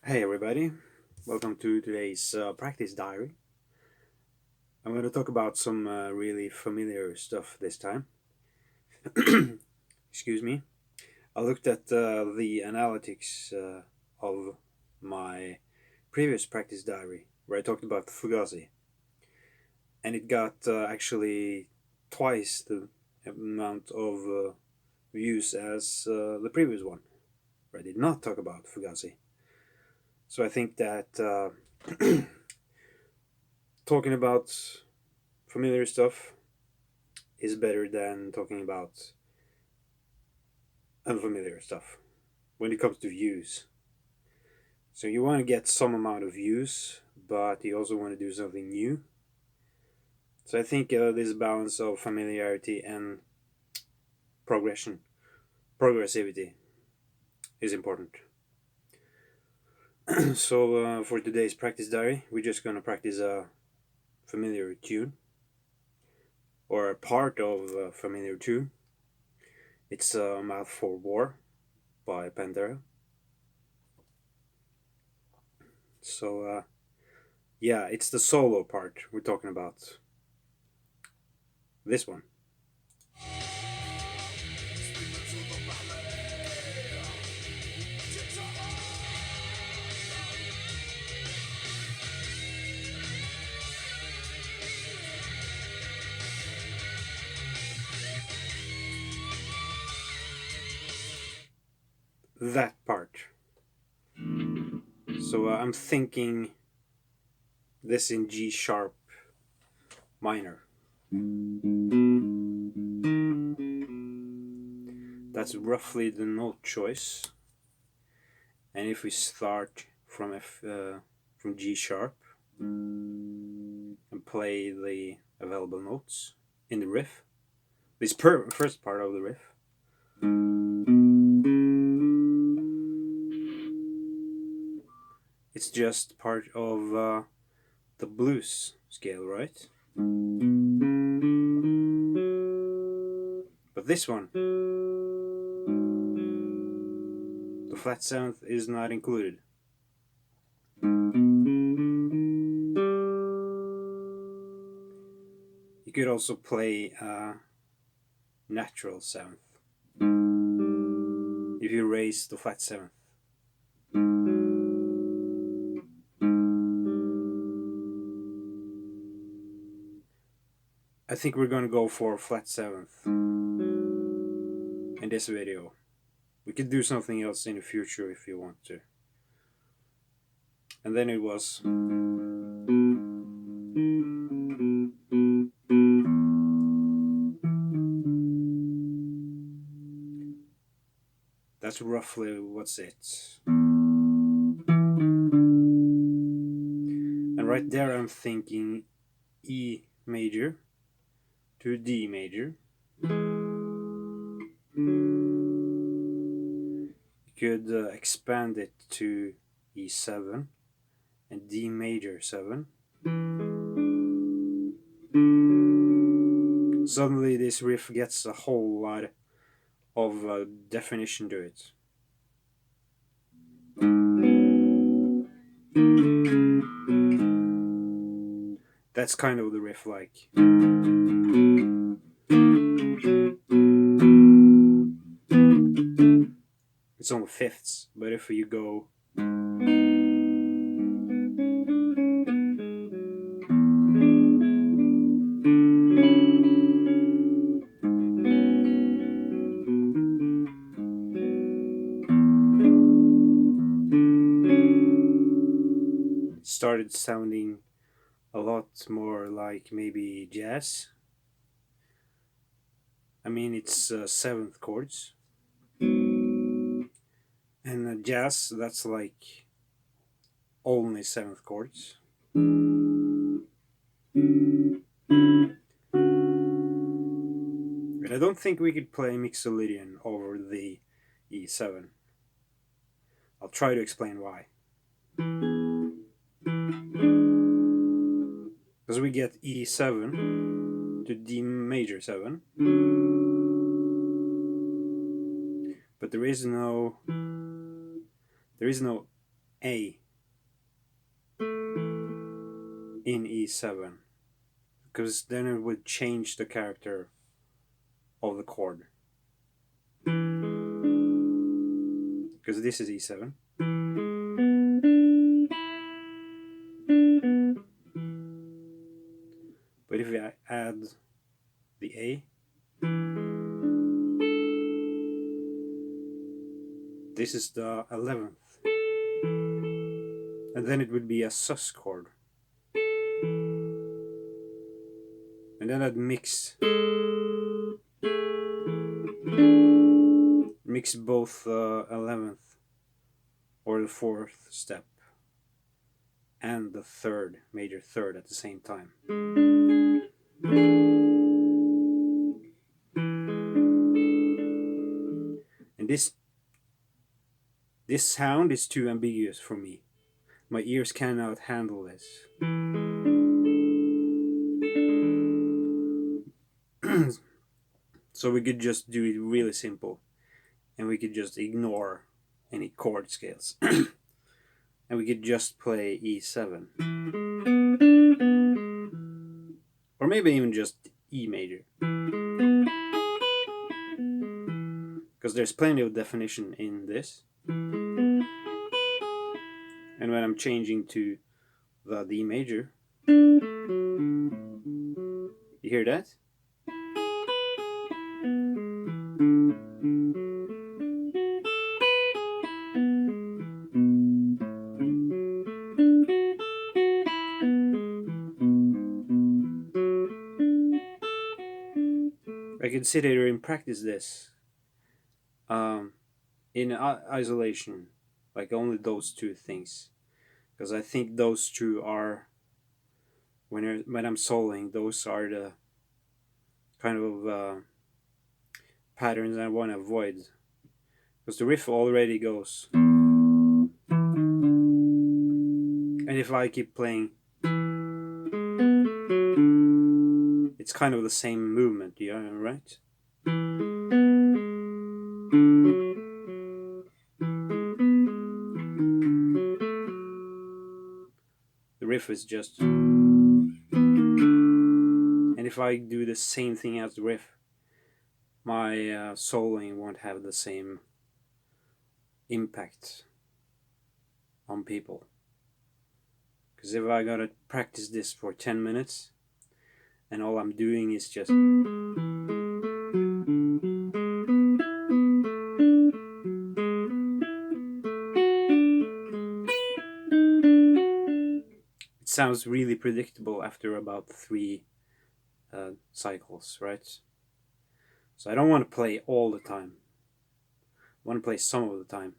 Hey everybody, welcome to today's practice diary. I'm going to talk about some really familiar stuff this time. Excuse me. I looked at the analytics of my previous practice diary where I talked about Fugazi, and it got actually twice the amount of views as the previous one where I did not talk about Fugazi. So I think that talking about familiar stuff is better than talking about unfamiliar stuff when it comes to views. So you want to get some amount of views, but you also want to do something new. So I think this balance of familiarity and progression, progressivity, is important. So for today's practice diary, we're just gonna practice a familiar tune or a part of a familiar tune. It's Mouth for War by Pantera. So yeah, it's the solo part we're talking about. This one. That part. So I'm thinking this in G sharp minor. That's roughly the note choice. And if we start from from G sharp and play the available notes in the riff, this first part of the riff, it's just part of the blues scale, right? But this one, the flat seventh is not included. You could also play a natural seventh if you raise the flat seventh. I think we're gonna go for flat seventh in this video. We could do something else in the future if you want to. And then it was. That's roughly what's it. And right there I'm thinking E major to D major. You could expand it to E7 and D major 7. Suddenly this riff gets a whole lot of definition to it. That's kind of the riff like. It's on the fifths, but if you go it started sounding a lot more like maybe jazz. I mean, it's seventh chords. And jazz, that's like only seventh chords. But I don't think we could play Mixolydian over the E7. I'll try to explain why. Because we get E7 to D major 7, but there is no A in E7, because then it would change the character of the chord. Because this is E7. But if I add the A, this is the 11th. And then it would be a sus chord. And then I'd mix both the 11th or the 4th step and the third, major third at the same time. And this sound is too ambiguous for me. My ears cannot handle this. So we could just do it really simple, and we could just ignore any chord scales. And we could just play E7. Or maybe even just E major. Because there's plenty of definition in this. And when I'm changing to the D major, you hear that? I can sit here and practice this in isolation, like only those two things, because I think those two are, when I'm soloing, those are the kind of patterns I want to avoid, because the riff already goes, and if I keep playing, it's kind of the same movement, yeah, right? The riff is just, and if I do the same thing as the riff, my soloing won't have the same impact on people. Because if I gotta practice this for 10 minutes and all I'm doing is just, it sounds really predictable after about 3 cycles, right? So I don't want to play all the time. I want to play some of the time.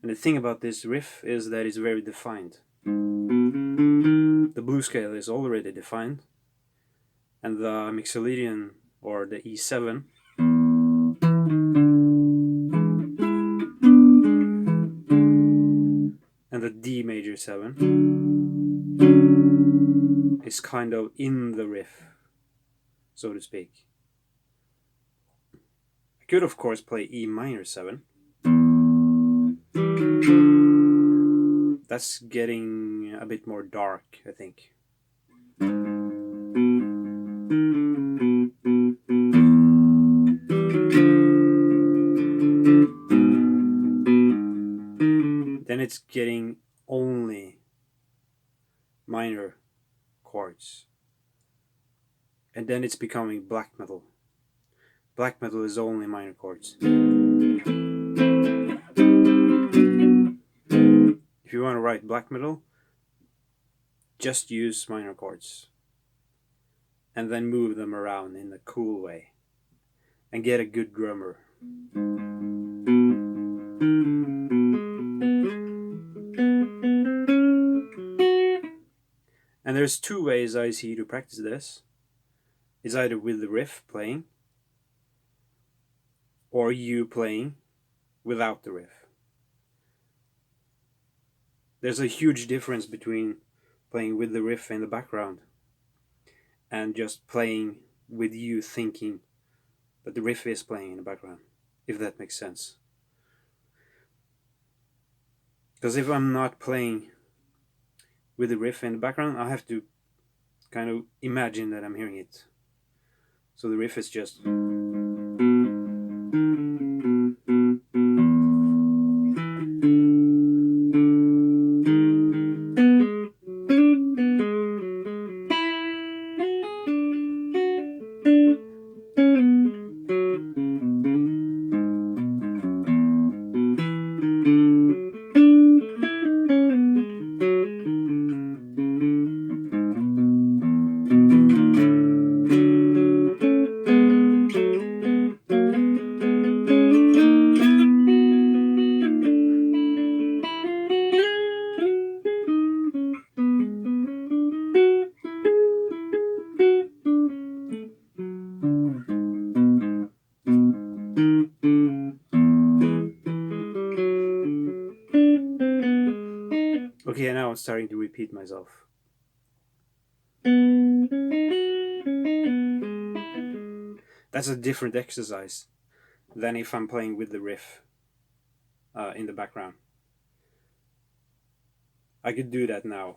And the thing about this riff is that it's very defined. The blues scale is already defined, and the Mixolydian, or the E7, and the D major 7 is kind of in the riff, so to speak. I could of course play E minor 7. That's getting a bit more dark, I think. Then it's getting only minor chords. And then it's becoming black metal. Black metal is only minor chords. If you want to write black metal, just use minor chords. And then move them around in a cool way. And get a good drummer. And there's 2 ways I see to practice this. It's either with the riff playing, or you playing without the riff. There's a huge difference between playing with the riff in the background and just playing with you thinking that the riff is playing in the background, if that makes sense. Because if I'm not playing with the riff in the background, I have to kind of imagine that I'm hearing it. So the riff is just. Okay, now I'm starting to repeat myself. That's a different exercise than if I'm playing with the riff in the background. I could do that now.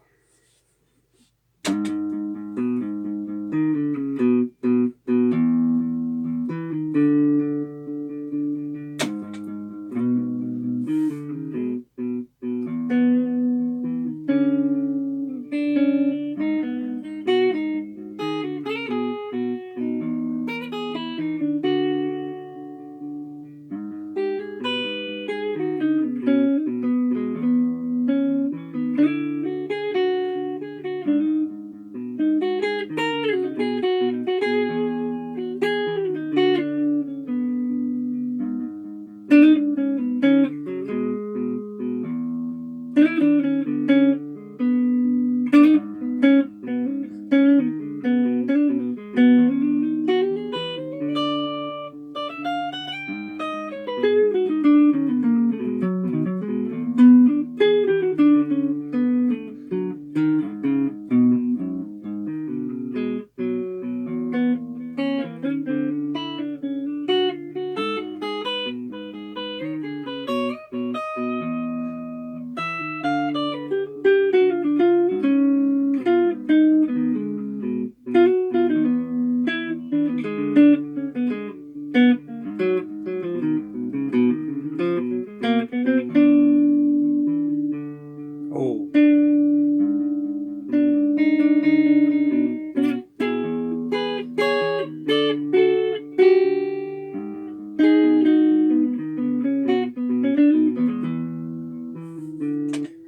Oh.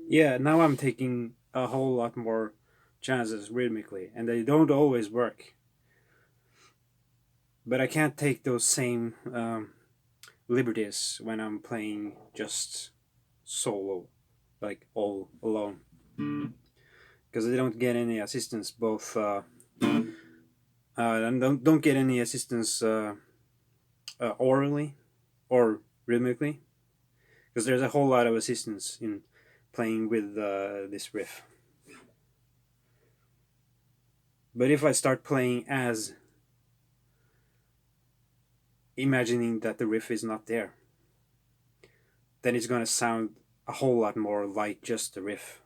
Yeah, now I'm taking a whole lot more chances rhythmically, and they don't always work. But I can't take those same liberties when I'm playing just solo, like all alone, because I don't get any assistance both and don't get any assistance orally or rhythmically, because there's a whole lot of assistance in playing with this riff. But if I start playing as imagining that the riff is not there, then it's gonna sound a whole lot more like just the riff.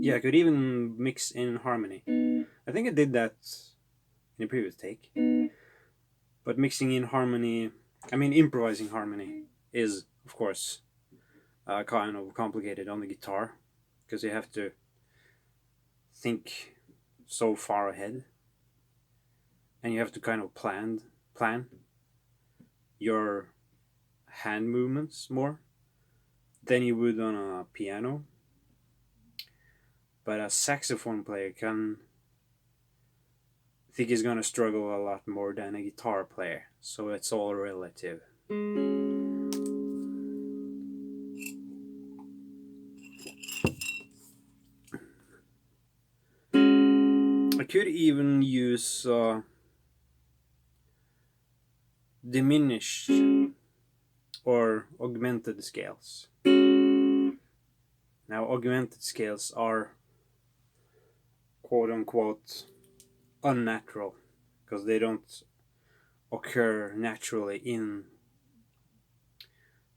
Yeah, I could even mix in harmony. I think I did that in a previous take. But mixing in harmony, I mean improvising harmony, is of course kind of complicated on the guitar, because you have to think so far ahead, and you have to kind of plan your hand movements more. than you would on a piano. But a saxophone player can think he's gonna struggle a lot more than a guitar player. So it's all relative. I could even use diminished or augmented scales. Now, augmented scales are quote unquote unnatural because they don't occur naturally in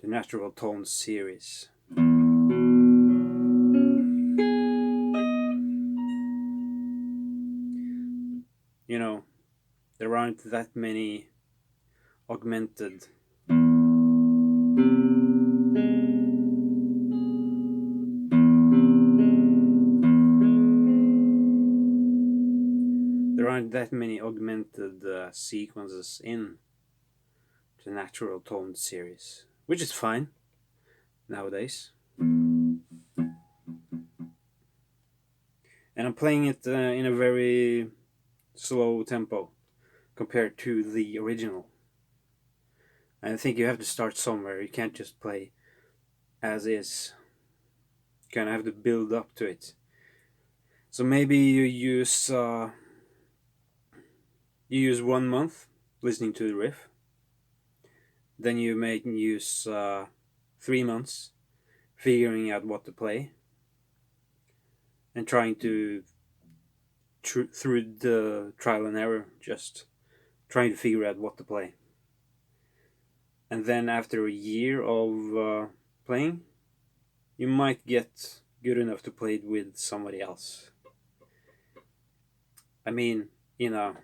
the natural tone series. You know, there aren't that many augmented sequences in the natural tone series, which is fine nowadays. And I'm playing it in a very slow tempo compared to the original. And I think you have to start somewhere. You can't just play as is. You kind of have to build up to it. So maybe you use 1 month listening to the riff. Then you may use 3 months figuring out what to play and trying to through the trial and error, just trying to figure out what to play. And then after a year of playing, you might get good enough to play it with somebody else. I mean, in a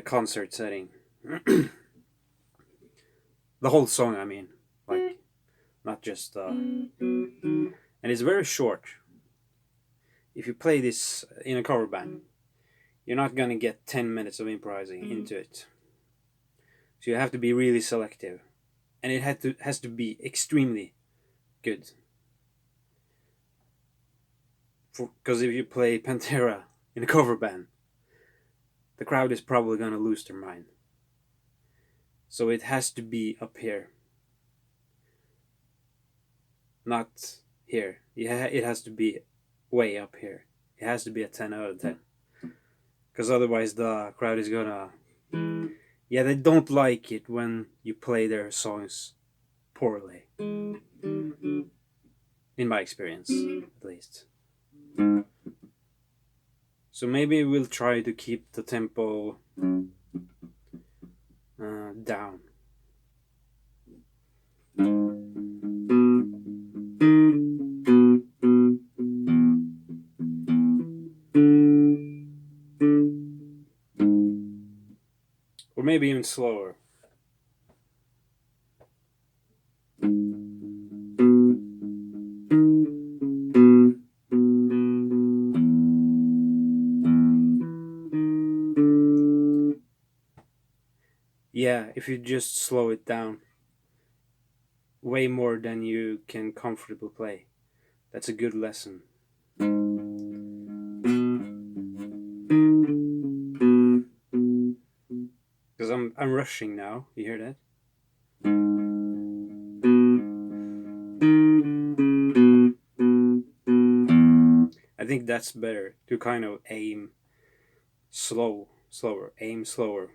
concert setting. The whole song, I mean, like, not just and it's very short. If you play this in a cover band, you're not gonna get 10 minutes of improvising into it. So you have to be really selective, and it has to be extremely good. Because if you play Pantera in a cover band, the crowd is probably gonna lose their mind. So it has to be up here, not here. Yeah, it has to be way up here. It has to be a 10 out of 10. Because otherwise the crowd is gonna... Yeah, they don't like it when you play their songs poorly. In my experience, at least. So maybe we'll try to keep the tempo down. Or maybe even slower. Yeah, if you just slow it down way more than you can comfortably play, that's a good lesson. Because I'm rushing now, you hear that? I think that's better, to kind of aim slower, aim slower,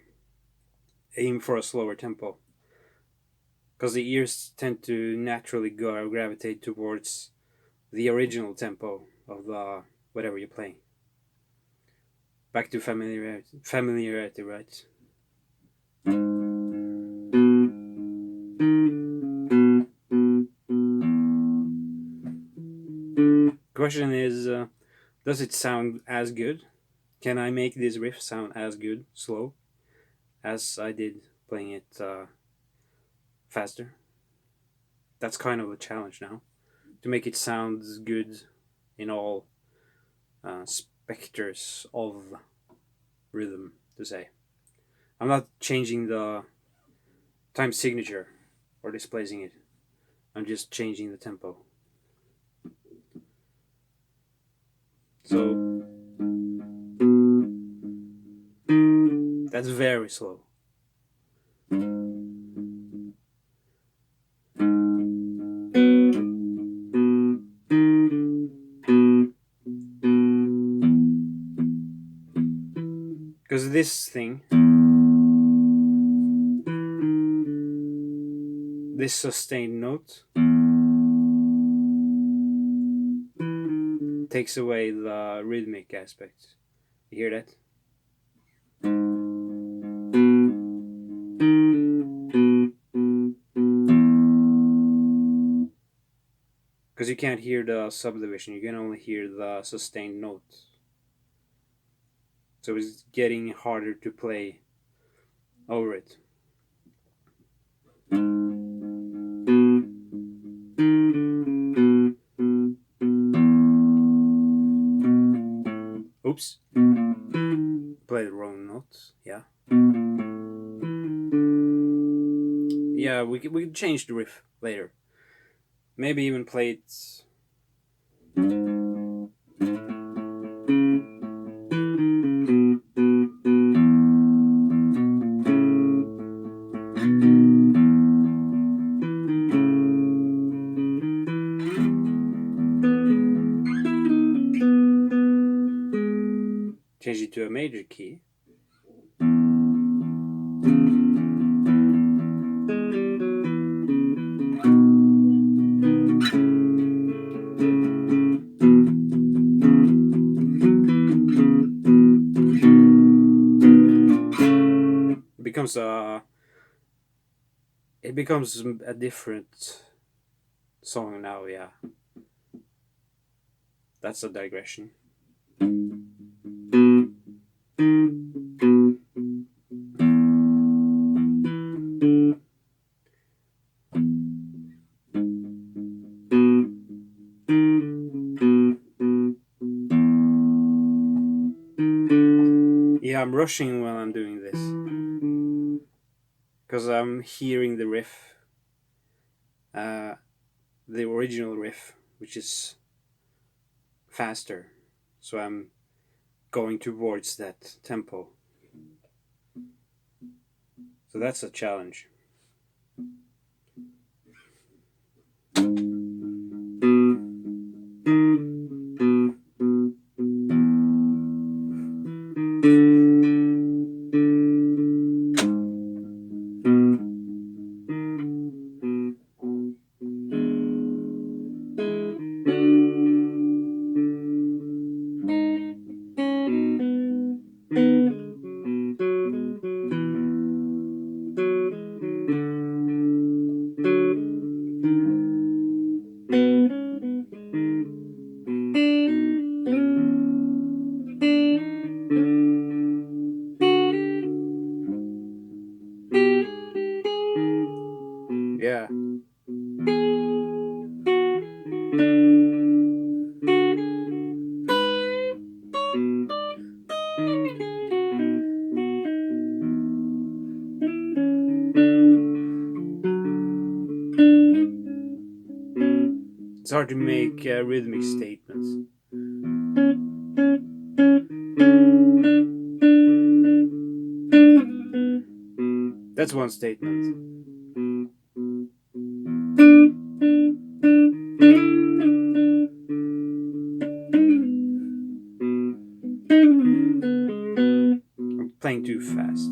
aim for a slower tempo. Because the ears tend to naturally gravitate towards the original tempo of whatever you're playing. Back to familiarity, right? Question is, does it sound as good? Can I make this riff sound as good, slow, as I did playing it faster? That's kind of a challenge now, to make it sound good in all specters of rhythm, to say. I'm not changing the time signature or displacing it. I'm just changing the tempo. So that's very slow. Because this thing, this sustained note, takes away the rhythmic aspect. You hear that? Because you can't hear the subdivision, you can only hear the sustained note. So it's getting harder to play over it. Oops. Play the wrong notes. Yeah. Yeah, we could change the riff later. Maybe even play it. Change it to a major key. It becomes a different song now. Yeah, that's a digression. Yeah, I'm rushing while I'm doing this because I'm hearing the riff, the original riff, which is faster, so I'm going towards that tempo. So that's a challenge. Yeah. It's hard to make rhythmic statements. That's one statement. I'm playing too fast.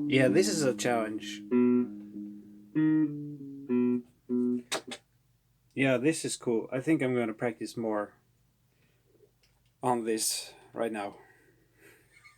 Yeah, this is a challenge. Yeah, this is cool. I think I'm going to practice more on this right now.